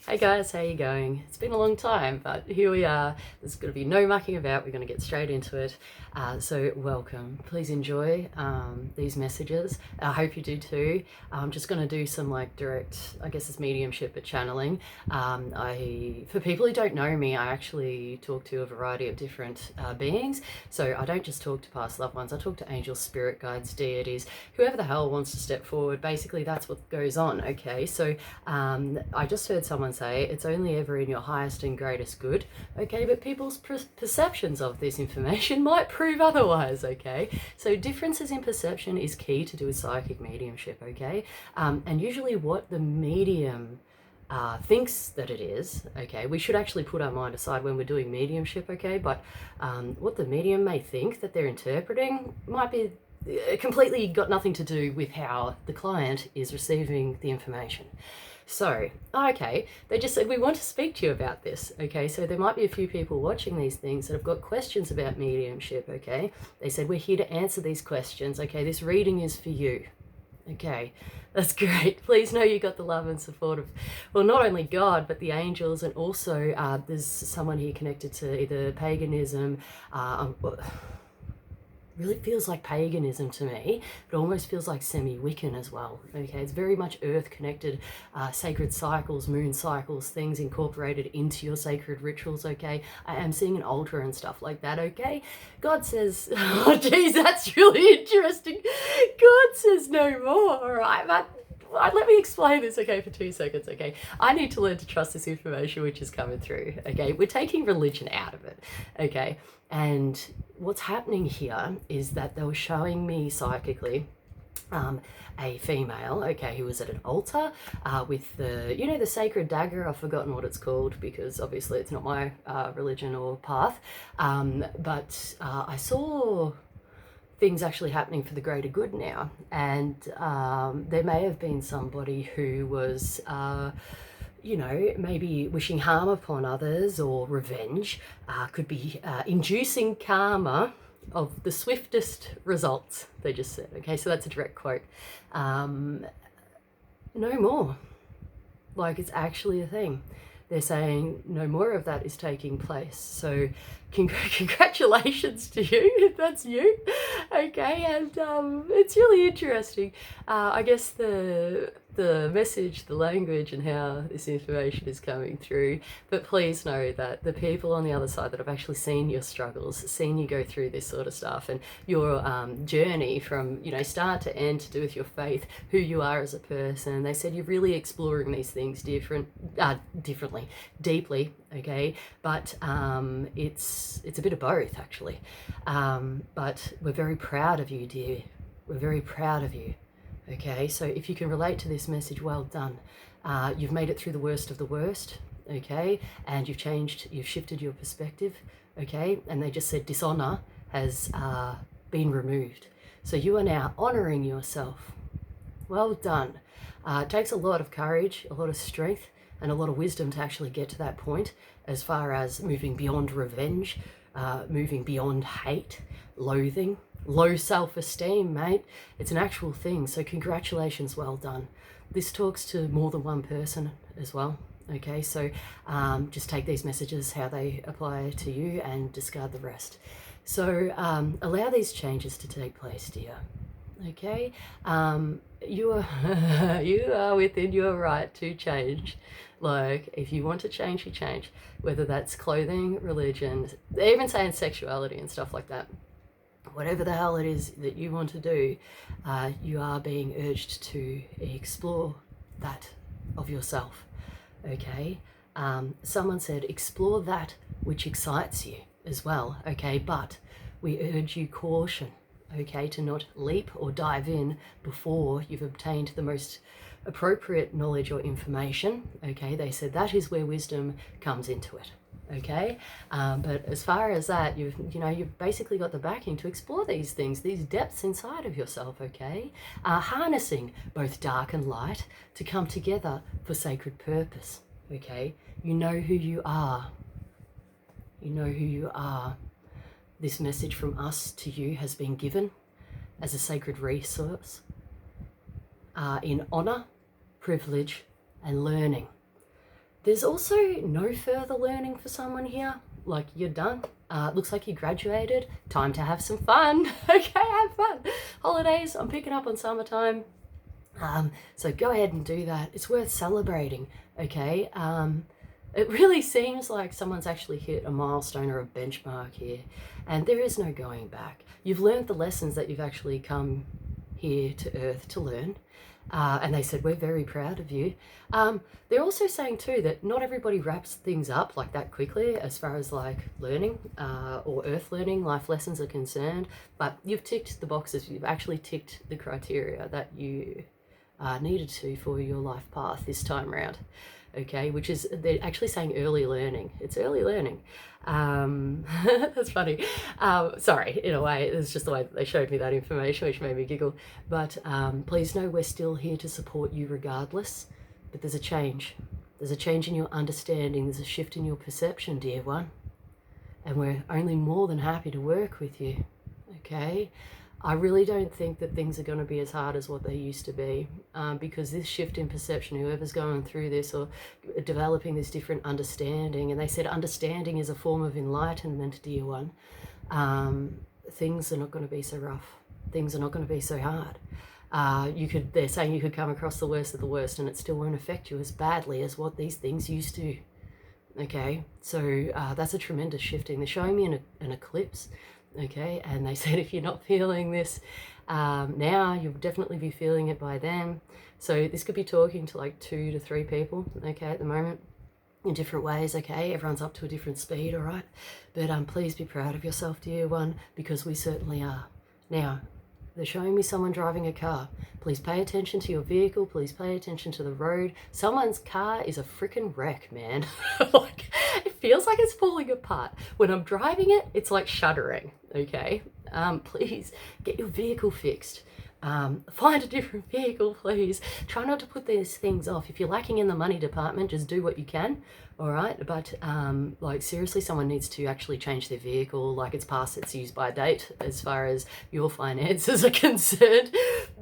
Hey guys, how you going? It's been a long time, but here we are. There's going to be no mucking about. We're going to get straight into it. So welcome. Please enjoy these messages. I hope you do too. I'm just going to do some like direct, I guess it's mediumship, but channeling. For people who don't know me, I actually talk to a variety of different beings. So I don't just talk to past loved ones. I talk to angels, spirit guides, deities, whoever the hell wants to step forward. Basically, that's what goes on. Okay, so I just heard someone say it's only ever in your highest and greatest good. Okay, but people's perceptions of this information might prove otherwise. Okay, so differences in perception is key to do with psychic mediumship. Okay, and usually what the medium thinks that it is, okay, we should actually put our mind aside when we're doing mediumship, okay, but what the medium may think that they're interpreting might be completely got nothing to do with how the client is receiving the information. So, okay, they just said, we want to speak to you about this, okay? So there might be a few people watching these things that have got questions about mediumship, okay? They said, we're here to answer these questions, okay? This reading is for you, okay? That's great. Please know you got the love and support of, well, not only God, but the angels, and also there's someone here connected to either paganism, really feels like paganism to me, but almost feels like semi-Wiccan as well. Okay, it's very much earth connected, sacred cycles, moon cycles, things incorporated into your sacred rituals. Okay, I am seeing an altar and stuff like that. Okay, God says, oh geez, that's really interesting. God says no more. All right, but let me explain this, okay, for 2 seconds, okay? I need to learn to trust this information which is coming through, okay? We're taking religion out of it, okay? And what's happening here is that they were showing me psychically a female, okay, who was at an altar with the, you know, the sacred dagger. I've forgotten what it's called because obviously it's not my religion or path, but I saw things actually happening for the greater good now, and there may have been somebody who was you know, maybe wishing harm upon others or revenge, could be inducing karma of the swiftest results, they just said. Okay, so that's a direct quote. No more. Like, it's actually a thing. They're saying no more of that is taking place. So congratulations to you if that's you. Okay, and it's really interesting. I guess the message, the language, and how this information is coming through. But please know that the people on the other side that have actually seen your struggles, seen you go through this sort of stuff, and your journey from, you know, start to end to do with your faith, who you are as a person. They said you're really exploring these things differently, deeply. Okay, but it's a bit of both actually. But we're very proud of you, dear. We're very proud of you. Okay, so if you can relate to this message, well done. You've made it through the worst of the worst, okay, and you've shifted your perspective, okay, and they just said dishonor has been removed. So you are now honoring yourself. Well done. It takes a lot of courage, a lot of strength, and a lot of wisdom to actually get to that point, as far as moving beyond revenge, moving beyond hate, loathing, low self-esteem, mate. It's an actual thing. So congratulations, well done. This talks to more than one person as well. Okay, so just take these messages how they apply to you and discard the rest. So allow these changes to take place, dear. Okay, you are within your right to change. Like, if you want to change, you change. Whether that's clothing, religion, they're even saying sexuality and stuff like that. Whatever the hell it is that you want to do, you are being urged to explore that of yourself. Okay, someone said explore that which excites you as well. Okay, but we urge you caution. Okay, to not leap or dive in before you've obtained the most appropriate knowledge or information. Okay, they said that is where wisdom comes into it. Okay, but as far as that, you've basically got the backing to explore these things, these depths inside of yourself. Okay, harnessing both dark and light to come together for sacred purpose. Okay, you know who you are. You know who you are. This message from us to you has been given as a sacred resource in honor, privilege, and learning. There's also no further learning for someone here. Like, you're done. Looks like you graduated. Time to have some fun. Okay, have fun. Holidays, I'm picking up on summertime. So go ahead and do that. It's worth celebrating, okay? It really seems like someone's actually hit a milestone or a benchmark here, and there is no going back. You've learned the lessons that you've actually come here to Earth to learn. And they said, we're very proud of you. They're also saying too that not everybody wraps things up like that quickly as far as like learning or earth learning, life lessons are concerned, but you've ticked the boxes. You've actually ticked the criteria that you needed to for your life path this time around. Okay, which is, they're actually saying early learning. It's early learning. That's funny. Sorry, in a way, it's just the way that they showed me that information, which made me giggle. But please know we're still here to support you regardless. But there's a change. There's a change in your understanding. There's a shift in your perception, dear one. And we're only more than happy to work with you. Okay? I really don't think that things are going to be as hard as what they used to be, because this shift in perception, whoever's going through this or developing this different understanding, and they said understanding is a form of enlightenment, dear one, things are not going to be so rough. Things are not going to be so hard. They're saying you could come across the worst of the worst and it still won't affect you as badly as what these things used to. Okay, so that's a tremendous shifting. They're showing me an eclipse. Okay, and they said if you're not feeling this now, you'll definitely be feeling it by then. So this could be talking to like 2 to 3 people, okay, at the moment, in different ways. Okay, everyone's up to a different speed, all right, but please be proud of yourself, dear one, because we certainly are. Now, they're showing me someone driving a car. Please pay attention to your vehicle. Please pay attention to the road. Someone's car is a freaking wreck, man. Like, it feels like it's falling apart. When I'm driving it, it's like shuddering, okay? Please get your vehicle fixed. Find a different vehicle, please. Try not to put these things off. If you're lacking in the money department, just do what you can, all right? But like, seriously, someone needs to actually change their vehicle, like it's past its use by date as far as your finances are concerned,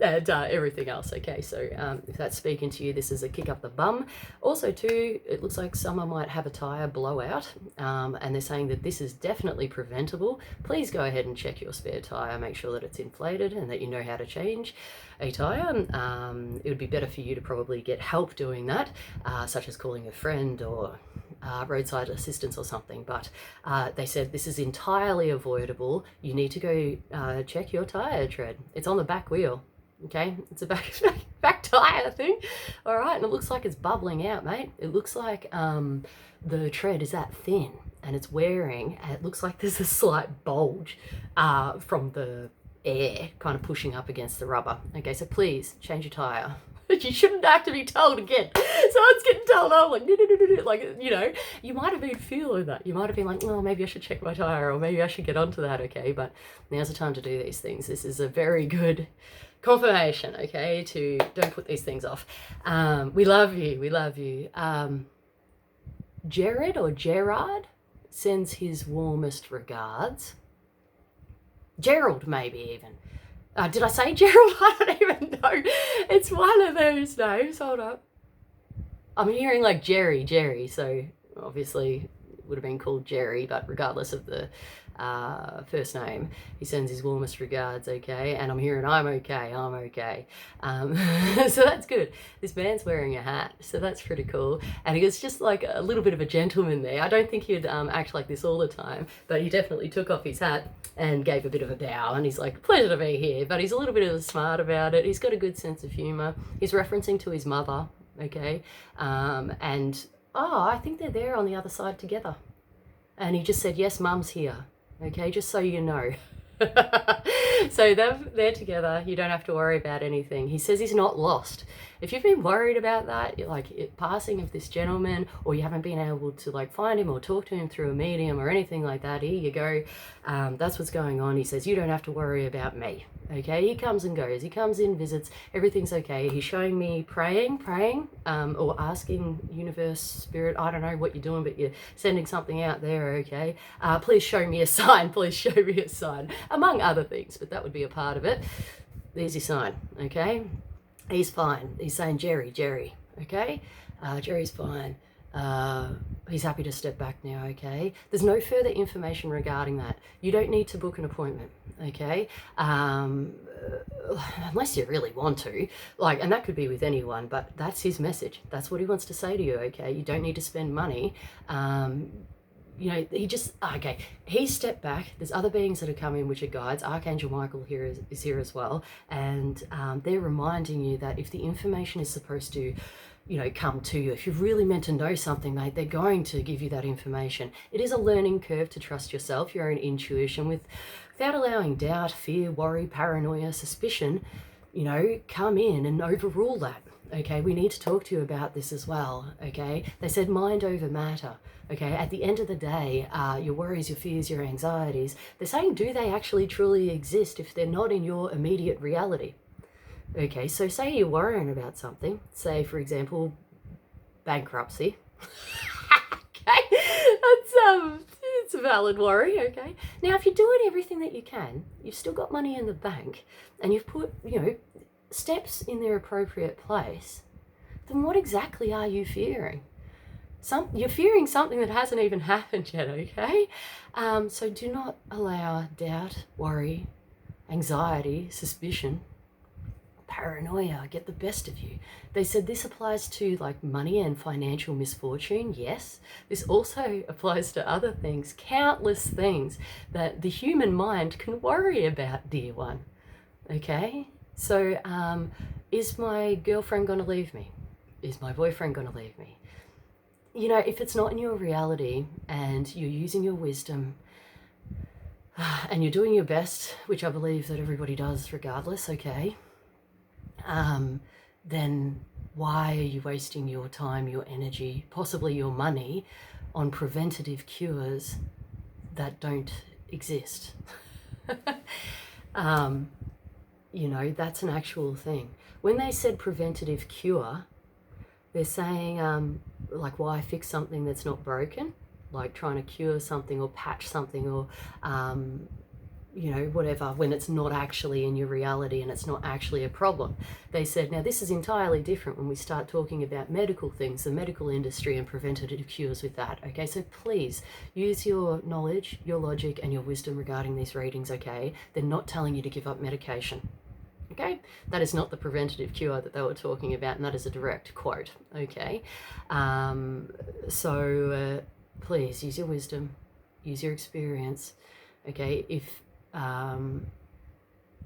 and everything else. Okay, so if that's speaking to you, this is a kick up the bum. Also too, it looks like someone might have a tire blowout, and they're saying that this is definitely preventable. Please go ahead and check your spare tire, make sure that it's inflated and that you know how to change a tire. It would be better for you to probably get help doing that, such as calling a friend or roadside assistance or something, but they said this is entirely avoidable. You need to go check your tire tread. It's on the back wheel, okay? It's a back tire thing, all right? And it looks like it's bubbling out, mate. It looks like the tread is that thin and it's wearing, and it looks like there's a slight bulge from the air kind of pushing up against the rubber. Okay, so please change your tire. You shouldn't have to be told again. Someone's getting told, oh, like, no. Like, you know, you might have been feeling that. You might have been like, oh, maybe I should check my tire, or maybe I should get onto that, okay? But now's the time to do these things. This is a very good confirmation, okay, to don't put these things off. We love you. We love you. Jared or Gerard sends his warmest regards. Gerald, maybe even. Did I say Gerald? I don't even know. It's one of those names. Hold up. I'm hearing like Jerry. So obviously it would have been called Jerry, but regardless of the first name, he sends his warmest regards, okay? And I'm hearing I'm okay. So that's good. This man's wearing a hat, so that's pretty cool. And he was just like a little bit of a gentleman there. I don't think he'd act like this all the time, but he definitely took off his hat and gave a bit of a bow, and he's like, pleasure to be here. But he's a little bit of a smart about it. He's got a good sense of humor. He's referencing to his mother, okay? And I think they're there on the other side together. And he just said, yes, mum's here, okay, just so you know. So they're together. You don't have to worry about anything. He says he's not lost. If you've been worried about that, like passing of this gentleman, or you haven't been able to like find him or talk to him through a medium or anything like that, here you go. That's what's going on. He says, you don't have to worry about me. Okay, he comes and goes. He comes in, visits. Everything's okay. He's showing me praying, or asking universe, spirit, I don't know what you're doing, but you're sending something out there, okay? Please show me a sign. Please show me a sign, among other things, but that would be a part of it. There's your sign, okay? He's fine. He's saying Jerry, okay? Jerry's fine. He's happy to step back now, okay? There's no further information regarding that. You don't need to book an appointment, okay? Unless you really want to, like, and that could be with anyone, but that's his message. That's what he wants to say to you, okay? You don't need to spend money. You know, he stepped back. There's other beings that are coming, which are guides. Archangel Michael here is here as well. And they're reminding you that if the information is supposed to, you know, come to you, if you're really meant to know something, mate, they're going to give you that information. It is a learning curve to trust yourself, your own intuition, without allowing doubt, fear, worry, paranoia, suspicion, you know, come in and overrule that. Okay, we need to talk to you about this as well. Okay, they said mind over matter. Okay, at the end of the day, your worries, your fears, your anxieties, they're saying, do they actually truly exist if they're not in your immediate reality? Okay, so say you're worrying about something, say for example, bankruptcy. Okay, it's a valid worry. Okay, now if you're doing everything that you can, you've still got money in the bank, and you've put, you know, steps in their appropriate place, then what exactly are you fearing? You're fearing something that hasn't even happened yet, okay? So do not allow doubt, worry, anxiety, suspicion, paranoia get the best of you. They said this applies to like money and financial misfortune. Yes, this also applies to other things, countless things that the human mind can worry about, dear one. Okay? So, is my girlfriend going to leave me? Is my boyfriend going to leave me? You know, if it's not in your reality and you're using your wisdom and you're doing your best, which I believe that everybody does regardless, okay, then why are you wasting your time, your energy, possibly your money on preventative cures that don't exist? You know, that's an actual thing. When they said preventative cure, they're saying, like, why fix something that's not broken? Like trying to cure something or patch something or, you know, whatever, when it's not actually in your reality and it's not actually a problem. They said, now this is entirely different when we start talking about medical things, the medical industry and preventative cures with that, okay? So please use your knowledge, your logic and your wisdom regarding these readings, okay? They're not telling you to give up medication. Okay, that is not the preventative cure that they were talking about, and that is a direct quote. Okay, so please use your wisdom, use your experience. Okay, if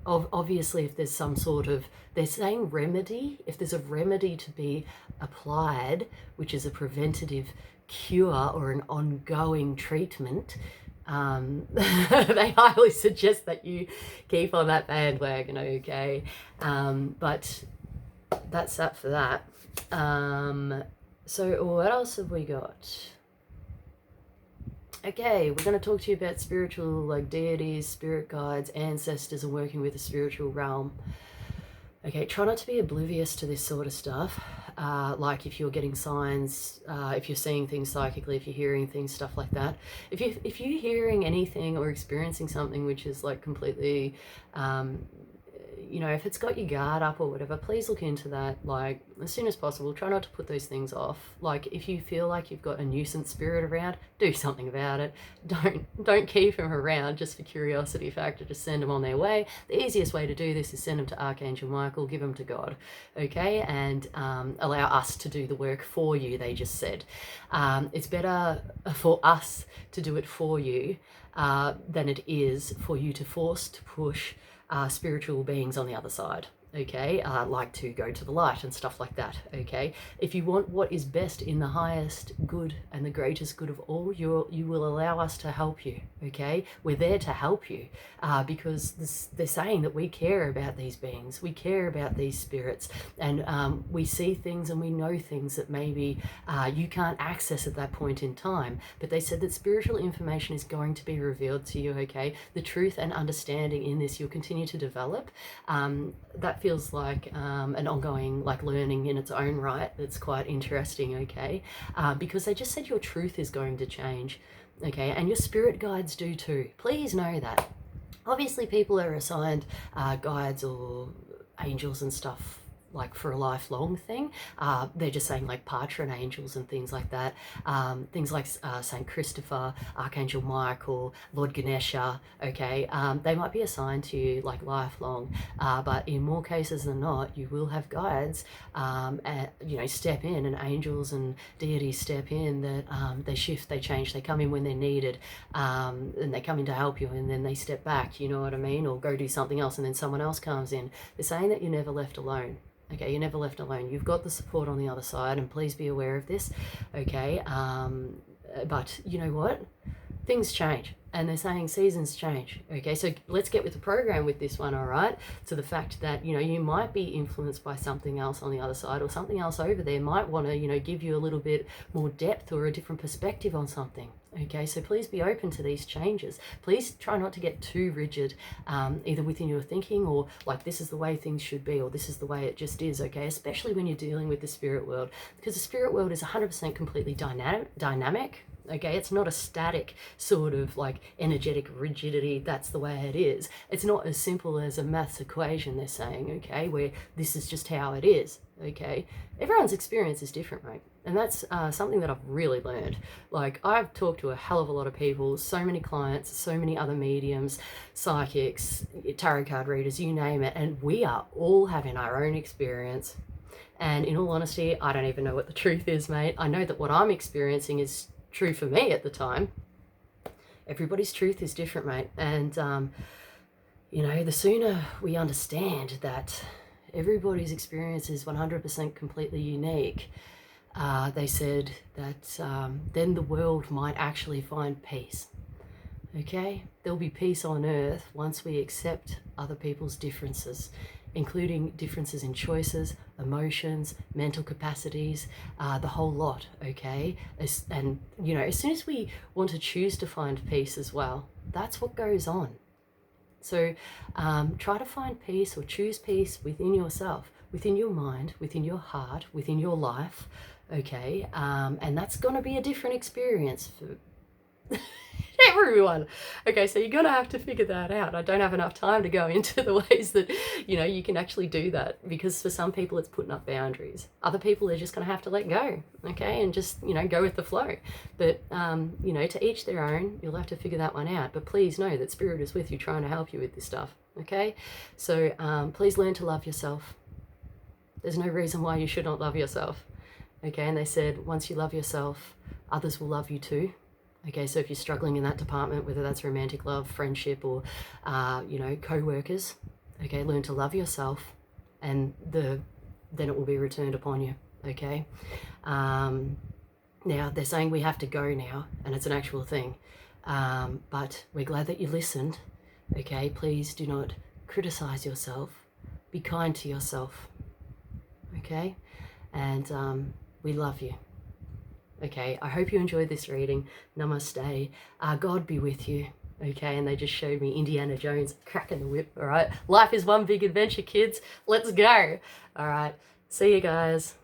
obviously if there's some sort of, they're saying remedy, if there's a remedy to be applied, which is a preventative cure or an ongoing treatment, they highly suggest that you keep on that bandwagon, okay? But that's that for that. So what else have we got? Okay, we're going to talk to you about spiritual, like deities, spirit guides, ancestors, and working with the spiritual realm. Okay, try not to be oblivious to this sort of stuff. Like if you're getting signs, if you're seeing things psychically, if you're hearing things, stuff like that. If you're hearing anything or experiencing something which is like completely, you know, if it's got your guard up or whatever, please look into that, like, as soon as possible. Try not to put those things off. Like, if you feel like you've got a nuisance spirit around, do something about it. Don't keep them around just for curiosity factor. Just send them on their way. The easiest way to do this is send them to Archangel Michael, give them to God, okay? And allow us to do the work for you, they just said. It's better for us to do it for you than it is for you to force, to push, spiritual beings on the other side, okay, like to go to the light and stuff like that, okay? If you want what is best in the highest good and the greatest good of all, you will allow us to help you, okay? We're there to help you because they're saying that we care about these beings, we care about these spirits, and we see things and we know things that maybe you can't access at that point in time, but they said that spiritual information is going to be revealed to you, okay? The truth and understanding in this you'll continue to develop. That feels like an ongoing like learning in its own right. It's quite interesting, okay? Because they just said your truth is going to change, okay? And your spirit guides do too. Please know that. Obviously people are assigned guides or angels and stuff like for a lifelong thing. They're just saying like patron angels and things like that. Things like Saint Christopher, Archangel Michael, Lord Ganesha. Okay, they might be assigned to you like lifelong, but in more cases than not, you will have guides, step in, and angels and deities step in. That they shift, they change, they come in when they're needed, and they come in to help you, and then they step back. You know what I mean? Or go do something else, and then someone else comes in. They're saying that you're never left alone. Okay, you're never left alone. You've got the support on the other side, and please be aware of this. Okay, but you know what? Things change, and they're saying seasons change. Okay, so let's get with the program with this one, all right? So the fact that, you might be influenced by something else on the other side, or something else over there might want to, give you a little bit more depth or a different perspective on something. Okay, so please be open to these changes. Please try not to get too rigid, either within your thinking, or like this is the way things should be, or this is the way it just is. Okay, especially when you're dealing with the spirit world, because the spirit world is 100% completely dynamic. Okay, it's not a static sort of like energetic rigidity, that's the way it is. It's not as simple as a maths equation, they're saying, okay, where this is just how it is. Okay, everyone's experience is different, right? And that's something that I've really learned. Like, I've talked to a hell of a lot of people, so many clients, so many other mediums, psychics, tarot card readers, you name it, and we are all having our own experience. And in all honesty, I don't even know what the truth is, mate. I know that what I'm experiencing is true for me at the time. Everybody's truth is different, mate. And, the sooner we understand that everybody's experience is 100% completely unique, they said that then the world might actually find peace. Okay? There'll be peace on earth once we accept other people's differences, including differences in choices, emotions, mental capacities, the whole lot, okay? And, as soon as we want to choose to find peace as well, that's what goes on. So try to find peace, or choose peace within yourself, within your mind, within your heart, within your life, okay? And that's going to be a different experience for everyone. Okay, so you're going to have to figure that out. I don't have enough time to go into the ways that, you can actually do that, because for some people it's putting up boundaries. Other people are just going to have to let go, okay, and just, go with the flow. But, to each their own, you'll have to figure that one out. But please know that Spirit is with you, trying to help you with this stuff, okay? So please learn to love yourself. There's no reason why you should not love yourself, okay? And they said once you love yourself, others will love you too. Okay, so if you're struggling in that department, whether that's romantic love, friendship, or, co-workers, okay, learn to love yourself, and then it will be returned upon you, okay? Now, they're saying we have to go now, and it's an actual thing, but we're glad that you listened, okay? Please do not criticize yourself. Be kind to yourself, okay? And we love you. Okay, I hope you enjoyed this reading. Namaste. God be with you. Okay, and they just showed me Indiana Jones cracking the whip. All right, life is one big adventure, kids. Let's go. All right, see you guys.